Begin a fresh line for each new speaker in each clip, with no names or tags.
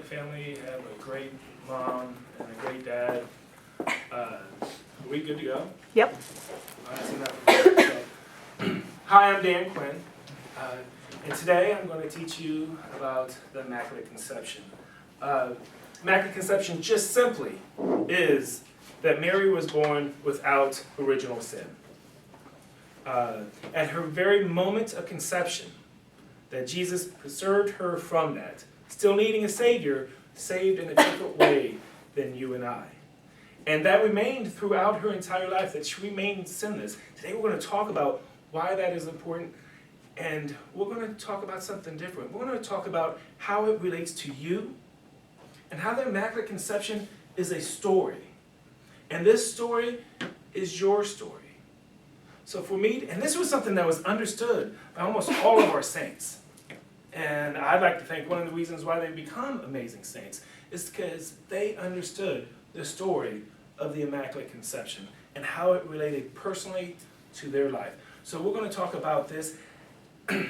family have a great mom and a great dad. Are we good to go?
Yep.
All right, so hi, I'm Dan Quinn, and today I'm going to teach you about the Immaculate Conception. Immaculate Conception just simply is that Mary was born without original sin. At her very moment of conception, that Jesus preserved her from that, still needing a Savior, saved in a different way than you and I. And that remained throughout her entire life, that she remained sinless. Today we're going to talk about why that is important, and we're going to talk about something different. We're going to talk about how it relates to you, and how the Immaculate Conception is a story. And this story is your story. So for me, and this was something that was understood by almost all of our saints. And I'd like to think one of the reasons why they become amazing saints is because they understood the story of the Immaculate Conception and how it related personally to their life. So we're going to talk about this. We're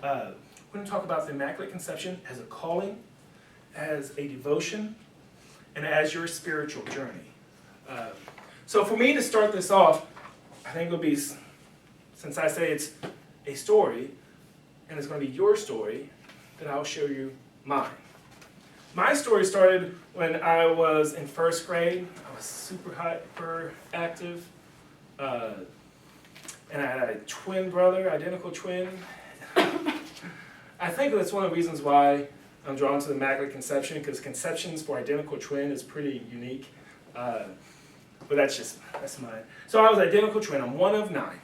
going to talk about the Immaculate Conception as a calling, as a devotion, and as your spiritual journey. So for me to start this off, I think it'll be, since I say it's a story, and it's going to be your story, then I'll show you mine. My story started when I was in first grade. I was super hyper active, and I had a twin brother, identical twin. I think that's one of the reasons why I'm drawn to the Immaculate Conception, because conceptions for identical twin is pretty unique. But that's mine. So I was identical twin. I'm one of 9.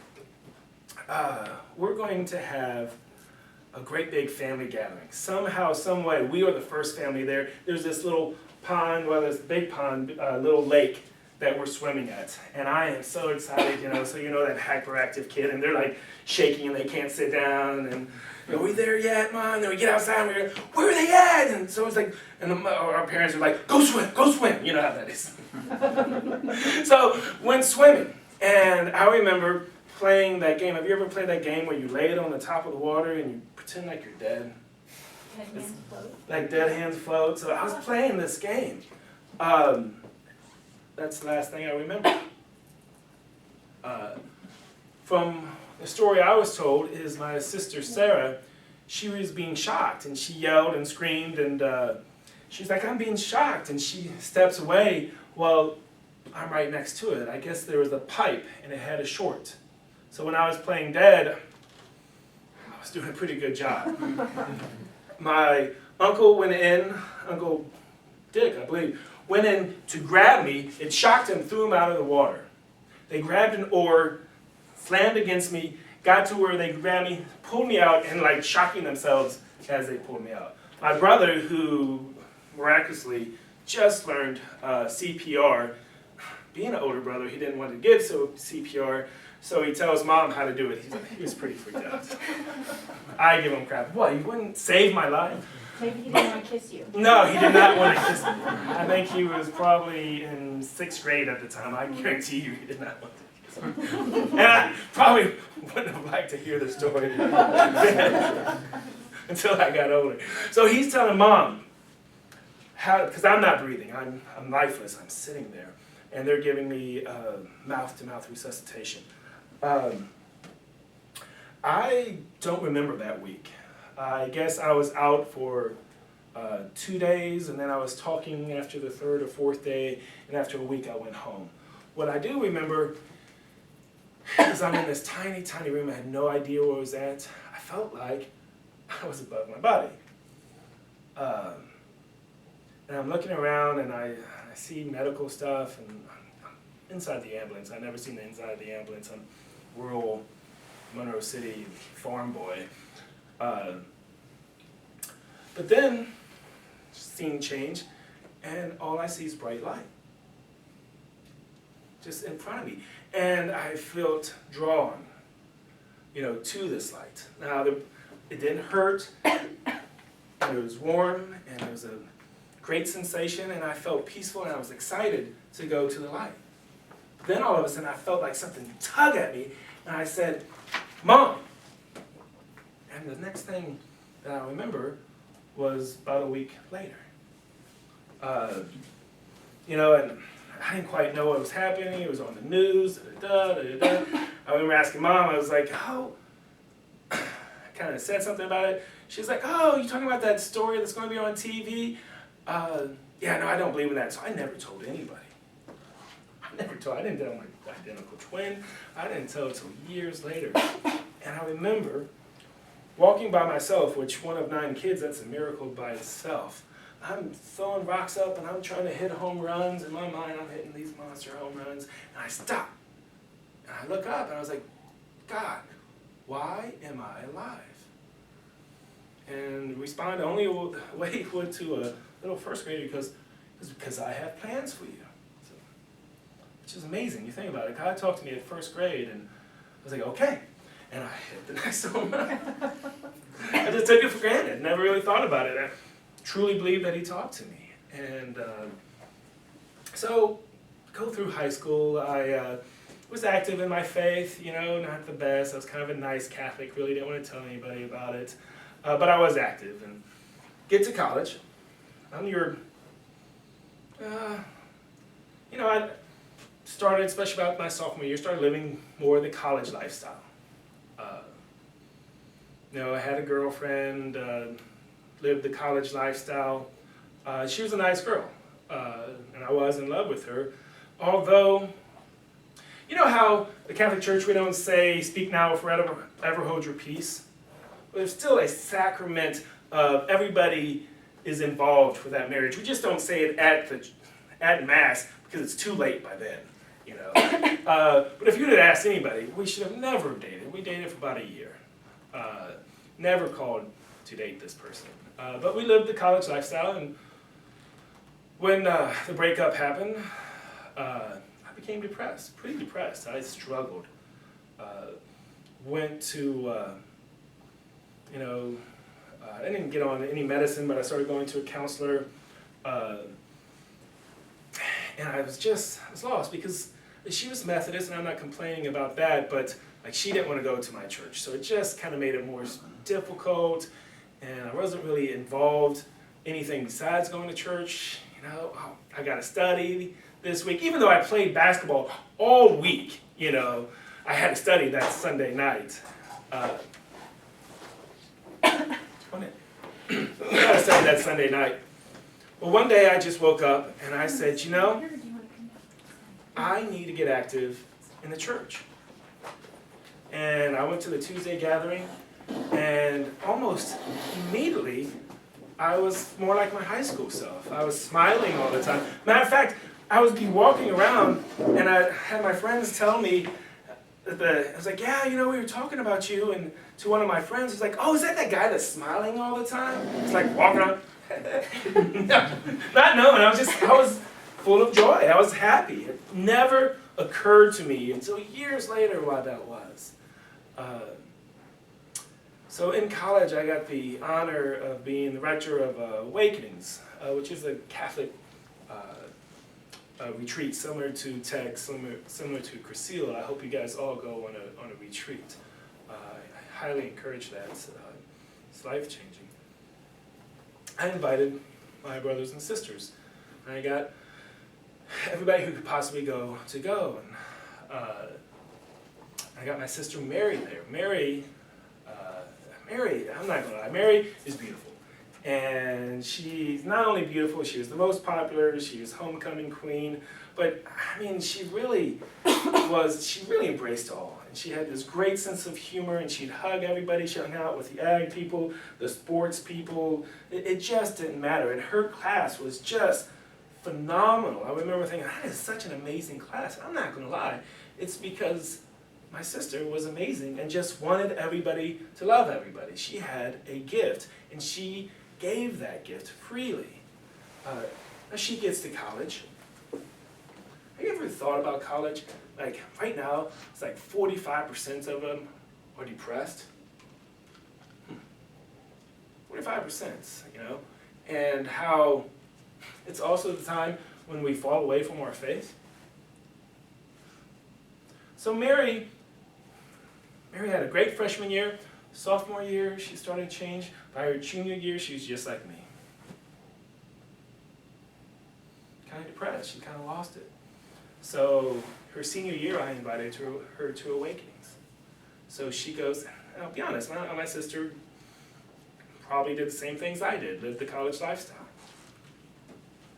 We're going to have a great big family gathering. Somehow, some way, we are the first family there. There's this little pond, well, this big pond, little lake that we're swimming at. And I am so excited, so that hyperactive kid, and they're like shaking and they can't sit down. And are we there yet, Mom? And then we get outside and we're like, where are they at? And so it's like, and our parents are like, go swim. You know how that is. So went swimming, and I remember playing that game. Have you ever played that game where you lay it on the top of the water and you pretend like you're dead?
Dead hands float.
Like dead hands float. So I was playing this game. That's the last thing I remember. From the story I was told is my sister Sarah, she was being shocked, and she yelled and screamed, and she's like, I'm being shocked, and she steps away. Well, I'm right next to it. I guess there was a pipe and it had a short. So when I was playing dead, I was doing a pretty good job. My uncle went in, Uncle Dick, I believe, went in to grab me. It shocked him, threw him out of the water. They grabbed an oar, slammed against me, got to where they grabbed me, pulled me out, and like shocking themselves as they pulled me out. My brother, who miraculously just learned CPR, being an older brother, he didn't want to give CPR, so he tells Mom how to do it. He was pretty freaked out. I give him crap. What, you wouldn't save my life?
Maybe he didn't want to kiss you.
No, he did not want to kiss me. I think he was probably in 6th grade at the time. I guarantee you he did not want to kiss me. And I probably wouldn't have liked to hear the story until I got older. So he's telling Mom, because I'm not breathing, I'm lifeless, I'm sitting there, and they're giving me mouth-to-mouth resuscitation. I don't remember that week. I guess I was out for 2 days, and then I was talking after the 3rd or 4th day, and after a week I went home. What I do remember is I'm in this tiny, tiny room. I had no idea where I was at. I felt like I was above my body. And I'm looking around, and I see medical stuff, and I'm inside the ambulance. I've never seen the inside of the ambulance. I'm rural Monroe City farm boy. But then, scene change, and all I see is bright light. Just in front of me. And I felt drawn, to this light. Now, it didn't hurt, and it was warm, and it was a great sensation, and I felt peaceful, and I was excited to go to the light. Then all of a sudden, I felt like something tug at me, and I said, Mom! And the next thing that I remember was about a week later. You know, and I didn't quite know what was happening. It was on the news. I remember asking Mom, I was like, oh, I kind of said something about it. She's like, oh, you talking about that story that's going to be on TV? Yeah, no, I don't believe in that. So I never told anybody. I didn't tell my identical twin. I didn't tell until years later. And I remember walking by myself, which one of 9 kids, that's a miracle by itself. I'm throwing rocks up and I'm trying to hit home runs. In my mind, I'm hitting these monster home runs. And I stop. And I look up and I was like, God, why am I alive? And respond only the way he would to a little first grader because I have plans for you. So, which is amazing. You think about it. God talked to me at first grade and I was like, okay. And I hit the next home run. I just took it for granted. Never really thought about it. I truly believed that he talked to me. And so, go through high school, I was active in my faith, you know, not the best. I was kind of a nice Catholic, really didn't want to tell anybody about it. But I was active. And get to college. You know, I started, especially about my sophomore year, started living more the college lifestyle. You know, I had a girlfriend, lived the college lifestyle. She was a nice girl, and I was in love with her. Although, you know how the Catholic Church, we don't say, speak now or forever hold your peace? But there's still a sacrament of everybody is involved with that marriage. We just don't say it at Mass because it's too late by then, you know. But if you had asked anybody, we should have never dated. We dated for about a year. Never called to date this person. But we lived the college lifestyle, and when the breakup happened, I became depressed, pretty depressed. I struggled. Went to, you know, I didn't get on any medicine, but I started going to a counselor. And I was lost because she was Methodist, and I'm not complaining about that, but like she didn't want to go to my church. So it just kind of made it more difficult, and I wasn't really involved anything besides going to church. You know, oh, I got to study this week. Even though I played basketball all week, you know, I had to study that Sunday night. I had to study that Sunday night. Well, one day I just woke up and I said, you know, I need to get active in the church. And I went to the Tuesday gathering, and almost immediately, I was more like my high school self. I was smiling all the time. Matter of fact, I would be walking around, and I had my friends tell me, I was like, yeah, you know, we were talking about you, and to one of my friends, was like, oh, is that guy that's smiling all the time? It's like walking around, not knowing, I was full of joy, I was happy. It never occurred to me until years later why that was. So in college, I got the honor of being the rector of Awakenings, which is a Catholic retreat similar to Tech, similar to Crecile. I hope you guys all go on a retreat. I highly encourage that. It's life-changing. I invited my brothers and sisters. And I got everybody who could possibly go to go. And, I got my sister Mary there. Mary, I'm not gonna lie, Mary is beautiful. And she's not only beautiful, she was the most popular, she was homecoming queen, but I mean, she really embraced all. And she had this great sense of humor, and she'd hug everybody. She hung out with the ag people, the sports people. It just didn't matter. And her class was just phenomenal. I remember thinking, that is such an amazing class. I'm not gonna lie, it's because my sister was amazing and just wanted everybody to love everybody. She had a gift, and she gave that gift freely. As she gets to college, have you ever thought about college? Like right now, it's like 45% of them are depressed. 45%, you know? And how it's also the time when we fall away from our faith. So Mary had a great freshman year. Sophomore year, she started to change. By her junior year, she was just like me. kind of depressed. She kind of lost it. So her senior year, I invited her to Awakenings. So she goes, and I'll be honest, my sister probably did the same things I did, lived the college lifestyle.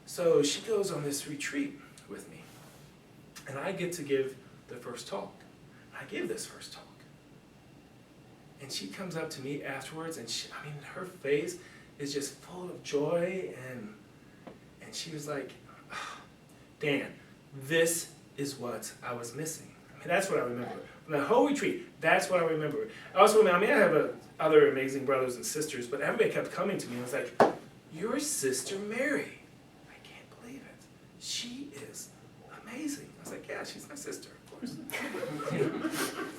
So she goes on this retreat with me, and I get to give the first talk. I give this first talk. And she comes up to me afterwards, and her face is just full of joy, and she was like, oh, Dan, this is what I was missing. That's what I remember. From the whole retreat, that's what I remember. I also remember, I have other amazing brothers and sisters, but everybody kept coming to me and was like, your sister Mary. I can't believe it. She is amazing. I was like, yeah, she's my sister, of course.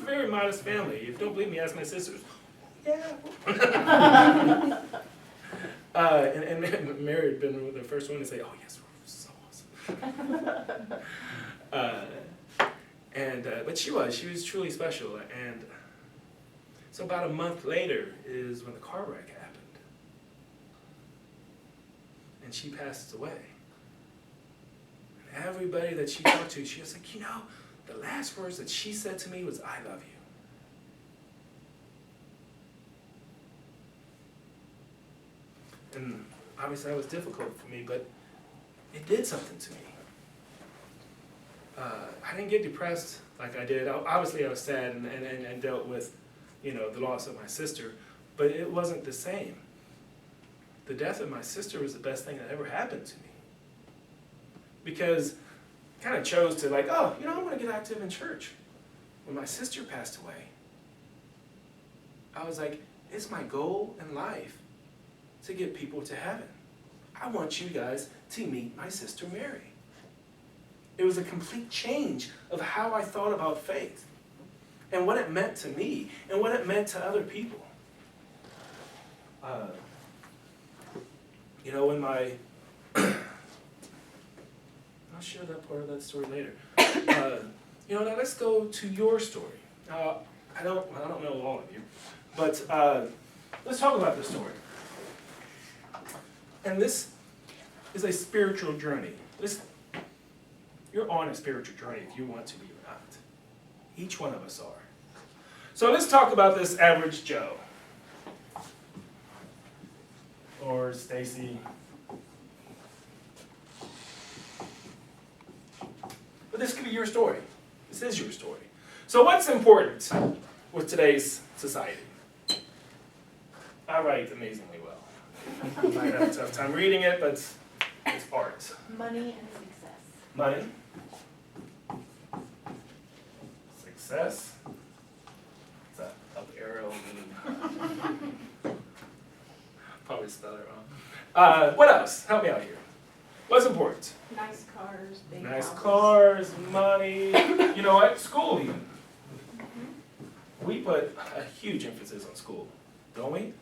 Very modest family. If you don't believe me, ask my sisters. Yeah. And Mary had been the first one to say, oh yes, we're so awesome. But she was truly special. And so about a month later is when the car wreck happened. And she passed away. And everybody that she talked to, she was like, the last words that she said to me was, I love you. And obviously that was difficult for me, but it did something to me. I didn't get depressed like I did. Obviously I was sad and dealt with, the loss of my sister, but it wasn't the same. The death of my sister was the best thing that ever happened to me. Because I kind of chose to I'm going to get active in church. When my sister passed away, I was like, it's my goal in life to get people to heaven. I want you guys to meet my sister Mary. It was a complete change of how I thought about faith and what it meant to me and what it meant to other people. When I'll share that part of that story later. Now let's go to your story. I don't know all of you, but let's talk about this story. And this is a spiritual journey. You're on a spiritual journey if you want to be or not. Each one of us are. So let's talk about this average Joe. Or Stacy. But this could be your story. This is your story. So what's important with today's society? I write amazingly well. I might have a tough time reading it, but it's art.
Money and success.
Money. Success. It's an up arrow. Probably spelled it wrong. What else? Help me out here. What's important?
Nice cars, big
Nice
houses.
cars, money. You know what? School even. We put a huge emphasis on school, don't we?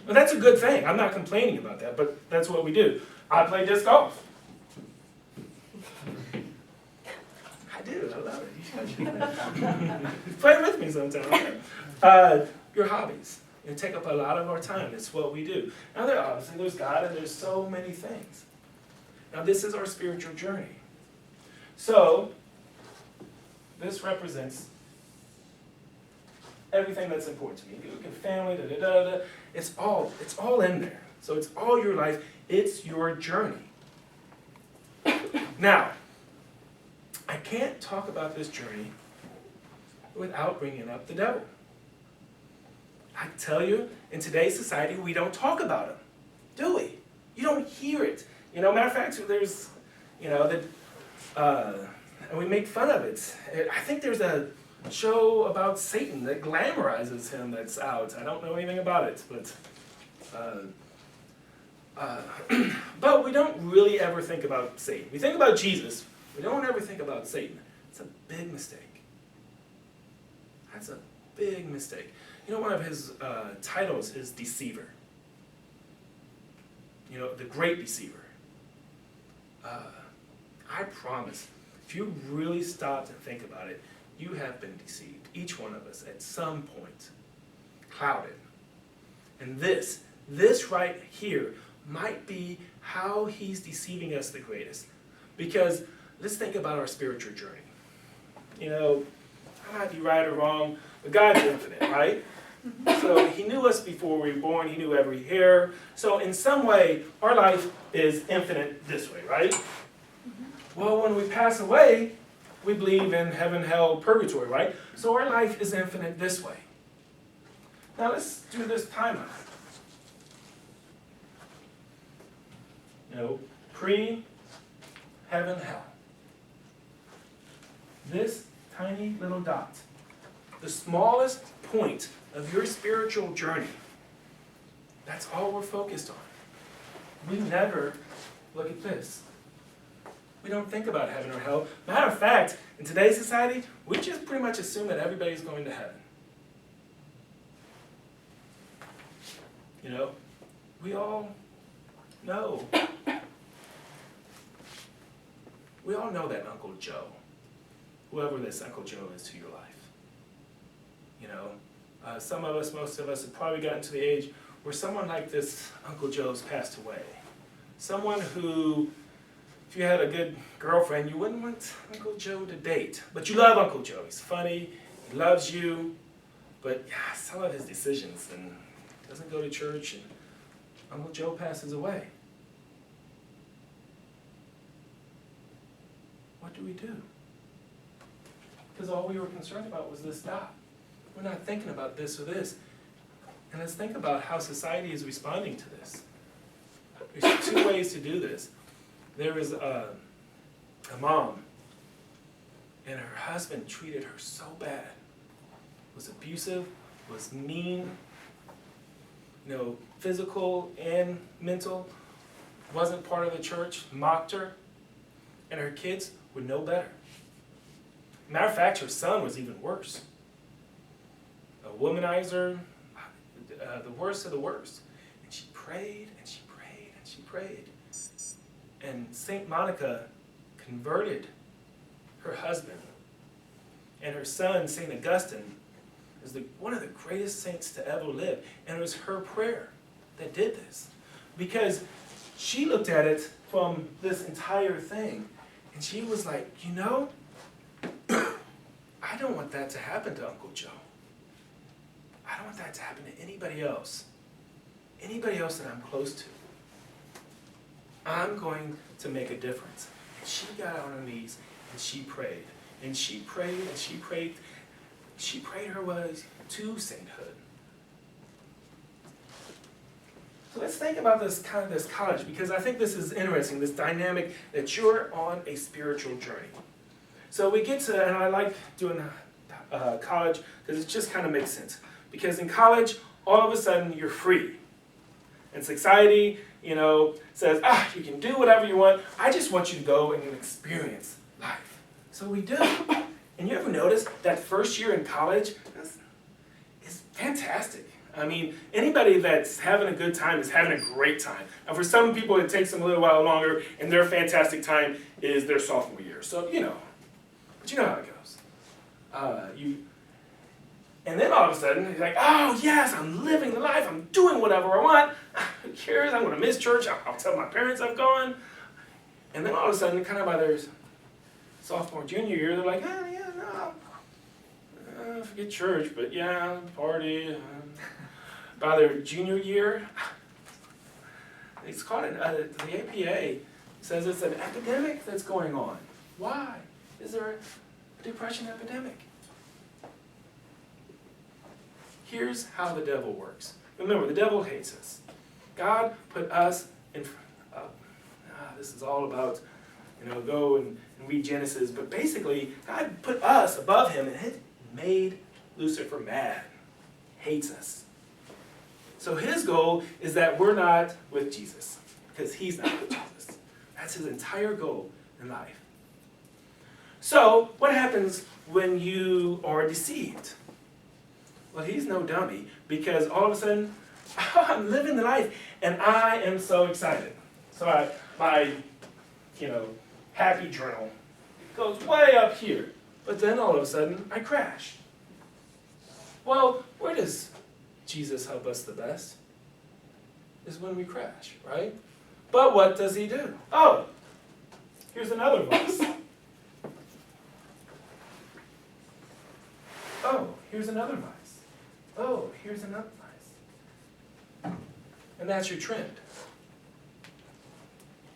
But that's a good thing. I'm not complaining about that, but that's what we do. I play disc golf. I do. I love it. You guys should play with me sometime. Your hobbies. They take up a lot of our time. It's what we do. Now, there's God, and there's so many things. Now, this is our spiritual journey. So, this represents everything that's important to me. You look at family, It's all in there. So it's all your life. It's your journey. Now, I can't talk about this journey without bringing up the devil. I tell you, in today's society, we don't talk about him, do we? You don't hear it. Matter of fact, there's, and we make fun of it. I think there's a show about Satan that glamorizes him that's out. I don't know anything about it, but we don't really ever think about Satan. We think about Jesus. We don't ever think about Satan. It's a big mistake. That's a big mistake. One of his titles is Deceiver. The Great Deceiver. I promise, if you really stopped and think about it, you have been deceived, each one of us, at some point, clouded. And this right here might be how he's deceiving us the greatest. Because let's think about our spiritual journey. You know, I might be right or wrong, but God's infinite, right? So he knew us before we were born. He knew every hair. So in some way, our life is infinite this way, right? Well, when we pass away, we believe in heaven, hell, purgatory, right? So our life is infinite this way. Now let's do this timeline. You know, pre-heaven, hell. This tiny little dot, the smallest point of your spiritual journey, that's all we're focused on. We never look at this. We don't think about heaven or hell. Matter of fact, in today's society, we just pretty much assume that everybody's going to heaven. You know, we all know. We all know that Uncle Joe, whoever this Uncle Joe is to your life. You know, some of us, most of us, have probably gotten to the age where someone like this Uncle Joe's passed away. Someone who, if you had a good girlfriend, you wouldn't want Uncle Joe to date. But you love Uncle Joe. He's funny, he loves you, but yeah, some of his decisions, and doesn't go to church, and Uncle Joe passes away. What do we do? Because all we were concerned about was this dot. We're not thinking about this or this. And let's think about how society is responding to this. There's two ways to do this. There is a mom, and her husband treated her so bad. Was abusive, was mean, you know, physical and mental, wasn't part of the church, mocked her, and her kids were no better. Matter of fact, her son was even worse. A womanizer, the worst of the worst. And she prayed, and she prayed, and she prayed. And St. Monica converted her husband. And her son, St. Augustine, is one of the greatest saints to ever live. And it was her prayer that did this. Because she looked at it from this entire thing, and she was like, you know, I don't want that to happen to Uncle Joe. I don't want that to happen to anybody else. Anybody else that I'm close to. I'm going to make a difference. And she got on her knees and she prayed. And she prayed and she prayed. She prayed her way to sainthood. So let's think about this college, because I think this is interesting, this dynamic that you're on a spiritual journey. So we get to, and I like doing college because it just kind of makes sense. Because in college, all of a sudden you're free. And society, you know, says, you can do whatever you want. I just want you to go and experience life. So we do. And you ever notice that first year in college is fantastic. I mean, anybody that's having a good time is having a great time. And for some people, it takes them a little while longer, and their fantastic time is their sophomore year. So, you know, but you know how it goes. And then all of a sudden, he's like, oh, yes, I'm living the life. I'm doing whatever I want. Who cares? I'm going to miss church. I'll tell my parents I've gone. And then all of a sudden, kind of by their sophomore, junior year, they're like, forget church, but yeah, party. By their junior year, it's called the APA says it's an epidemic that's going on. Why? Is there a depression epidemic? Here's how the devil works. Remember, the devil hates us. God put us in. This is all about, go and read Genesis. But basically, God put us above him, and it made Lucifer mad. Hates us. So his goal is that we're not with Jesus, because he's not with Jesus. That's his entire goal in life. So what happens when you are deceived? Well, he's no dummy, because all of a sudden, I'm living the life, and I am so excited. So my happy journal goes way up here, but then all of a sudden, I crash. Well, where does Jesus help us the best? Is when we crash, right? But what does he do? Oh, here's another vice. Oh, here's another vice. Oh, here's another vice. And that's your trend.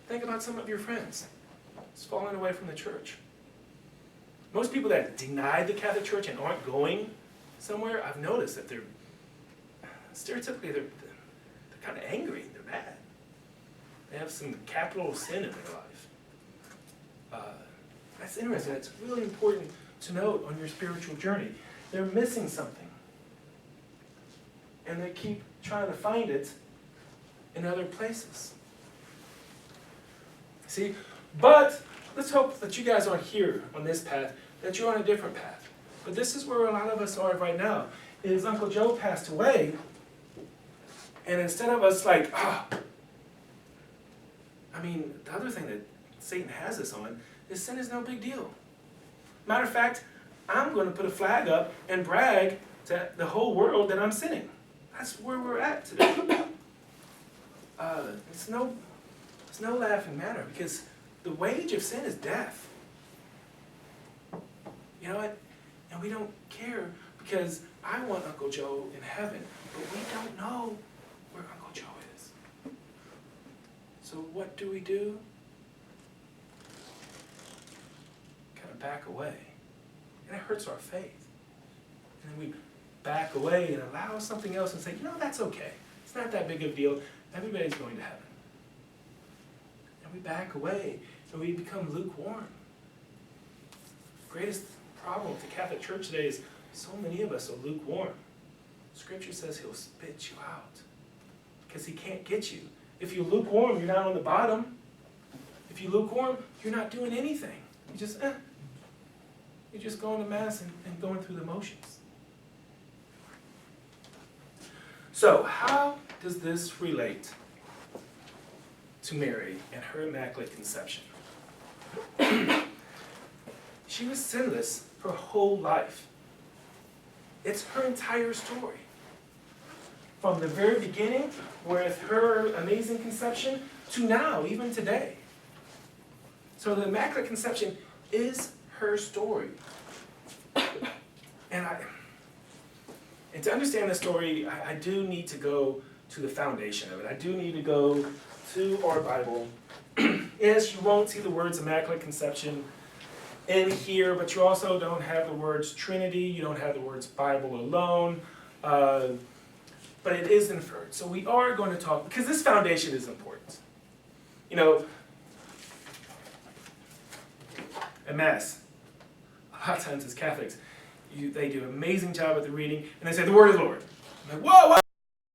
Think about some of your friends. It's falling away from the church. Most people that deny the Catholic Church and aren't going somewhere, I've noticed that they're, stereotypically, they're kind of angry. They're mad. They have some capital sin in their life. That's interesting. That's really important to note on your spiritual journey. They're missing something. And they keep trying to find it in other places. See? But let's hope that you guys aren't here on this path, that you're on a different path. But this is where a lot of us are right now. Is Uncle Joe passed away, and instead of us like, the other thing that Satan has us on is sin is no big deal. Matter of fact, I'm going to put a flag up and brag to the whole world that I'm sinning. That's where we're at today. It's no laughing matter, because the wage of sin is death. You know what? And we don't care, because I want Uncle Joe in heaven, but we don't know where Uncle Joe is. So what do? Kind of back away. And it hurts our faith. And then we back away and allow something else and say, that's okay. It's not that big of a deal. Everybody's going to heaven. And we back away and we become lukewarm. The greatest problem with the Catholic Church today is so many of us are lukewarm. Scripture says he'll spit you out because he can't get you. If you're lukewarm, you're not on the bottom. If you're lukewarm, you're not doing anything. You're just going to Mass and going through the motions. So, how does this relate to Mary and her Immaculate Conception? She was sinless her whole life. It's her entire story. From the very beginning, with her amazing conception, to now, even today. So the Immaculate Conception is her story. And to understand the story, I do need to go to the foundation of it. I do need to go to our Bible. Yes, you won't see the words Immaculate Conception in here, but you also don't have the words Trinity, you don't have the words Bible alone, but it is inferred. So we are going to talk, because this foundation is important. At Mass, a lot of times as Catholics, they do an amazing job at the reading, and they say, the word of the Lord. I'm like, whoa, whoa!